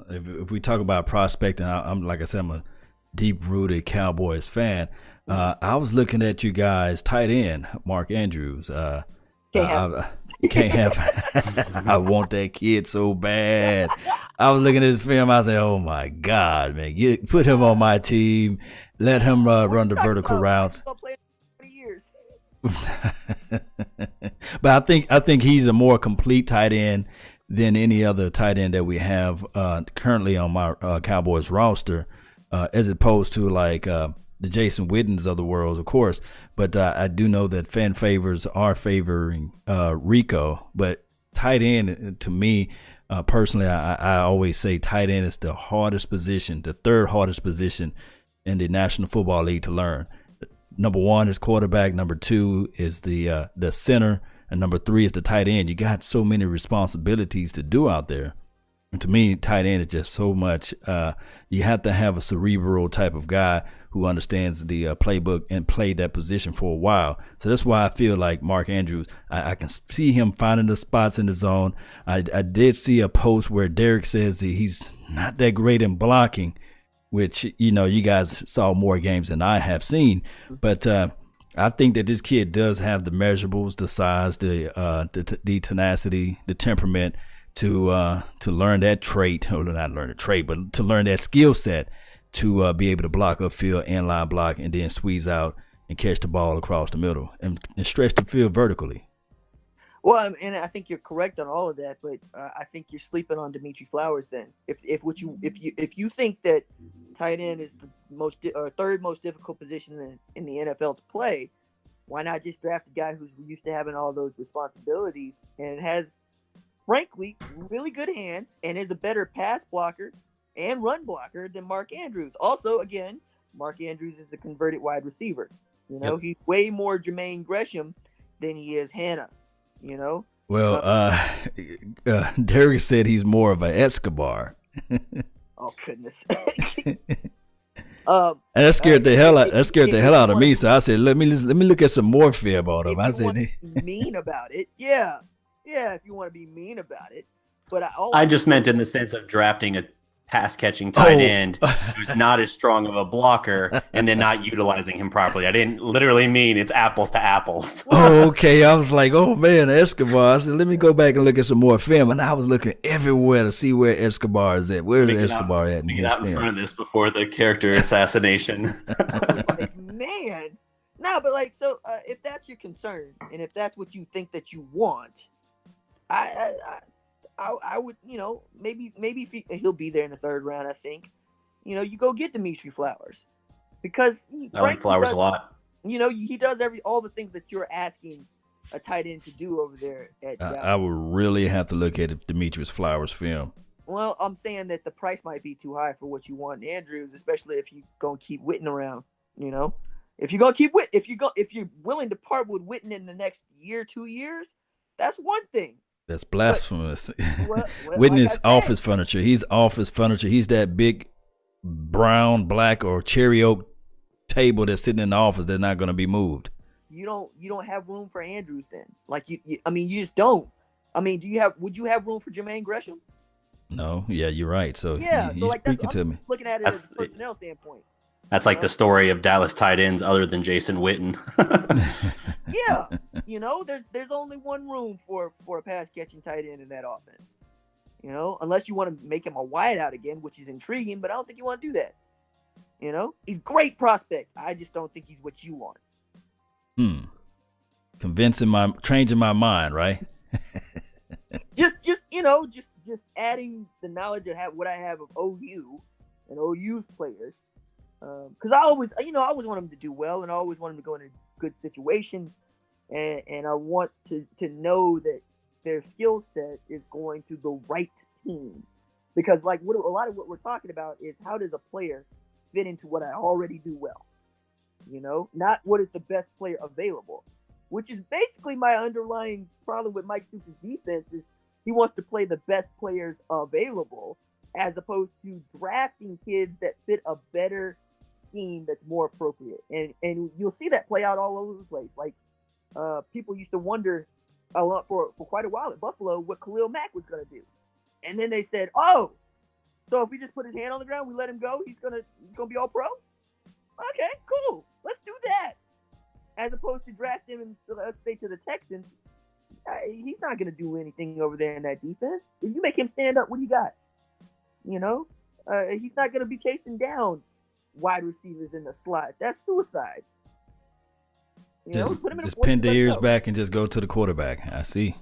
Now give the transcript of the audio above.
if we talk about prospecting, I'm like I said, I'm a deep-rooted Cowboys fan. I was looking at you guys, tight end Mark Andrews. Can't have I can't have. I want that kid so bad. I was looking at his film. I said, "Oh my God, man! Put him on my team. Let him What are run you the talking vertical about? Mark is routes." gonna play for 20 years. But I think he's a more complete tight end than any other tight end that we have currently on my Cowboys roster, as opposed to like the Jason Wittens of the world, of course. But I do know that fan favors are favoring Rico. But tight end, to me personally, I always say tight end is the hardest position, the third hardest position in the National Football League to learn. Number one is quarterback. Number two is the center, and number three is the tight end. You got so many responsibilities to do out there. And to me, tight end is just so much. You have to have a cerebral type of guy who understands the playbook and played that position for a while. So that's why I feel like Mark Andrews, I can see him finding the spots in the zone. I did see a post where Darreck says that he's not that great in blocking, which, you guys saw more games than I have seen. But I think that this kid does have the measurables, the size, the tenacity, the temperament to learn that trait, or not learn the trait, but to learn that skill set to be able to block upfield and line block and then squeeze out and catch the ball across the middle and stretch the field vertically. Well, and I think you're correct on all of that, but I think you're sleeping on Dimitri Flowers. Then, if you think that tight end is the third most difficult position in the NFL to play, why not just draft a guy who's used to having all those responsibilities and has, frankly, really good hands and is a better pass blocker and run blocker than Mark Andrews. Also, again, Mark Andrews is a converted wide receiver. Yep. He's way more Jermaine Gresham than he is Hannah. Well, Darreck said he's more of an Escobar. Oh goodness. And that scared the hell out of me. So I said, let me look at some more film about him. I said, be mean about it, yeah. If you want to be mean about it, but I just meant in the sense of drafting a pass-catching tight end who's not as strong of a blocker and then not utilizing him properly. I didn't literally mean it's apples to apples. Oh, okay. I was like, oh, man, Escobar. I said, let me go back and look at some more film. And I was looking everywhere to see where Escobar is at. Where's Escobar at in his film? In front of this before the character assassination. Man. No, but so if that's your concern and if that's what you think that you want, I would, maybe if he'll be there in the third round. I think, you go get Dimitri Flowers because I like Flowers a lot. He does all the things that you're asking a tight end to do over there. I would really have to look at Dimitri Flowers' film. Well, I'm saying that the price might be too high for what you want in Andrews, especially if you gonna keep Witten around. If you're gonna keep if you're willing to part with Witten in the next year, 2 years, that's one thing. That's blasphemous. Witten is office furniture. He's office furniture. He's that big brown, black, or cherry oak table that's sitting in the office that's not going to be moved. You don't have room for Andrews then. You just don't. Would you have room for Jermaine Gresham? No. Yeah, you're right. So yeah, he's speaking to me. Looking at it as a personnel standpoint. That's like the story of Dallas tight ends other than Jason Witten. Yeah. There's only one room for a pass catching tight end in that offense. Unless you want to make him a wideout again, which is intriguing, but I don't think you want to do that. He's a great prospect. I just don't think he's what you want. Changing my mind, right? just adding the knowledge of what I have of OU and OU's players. Because I always want them to do well, and I always want them to go in a good situation, and I want to know that their skill set is going to the right team. Because a lot of what we're talking about is how does a player fit into what I already do well, not what is the best player available, which is basically my underlying problem with Mike Stoops' defense is he wants to play the best players available as opposed to drafting kids that fit a better scheme that's more appropriate, and you'll see that play out all over the place. People used to wonder a lot for quite a while at Buffalo what Khalil Mack was going to do, and then they said, "Oh, So if he just put his hand on the ground, we let him go, he's gonna be all pro? Okay, cool. Let's do that. As opposed to draft him and let's say to the Texans, he's not gonna do anything over there in that defense. If you make him stand up, what do you got? You know, he's not gonna be chasing down wide receivers in the slot. That's suicide. You know, put him in just pin the ears back and just go to the quarterback. I see.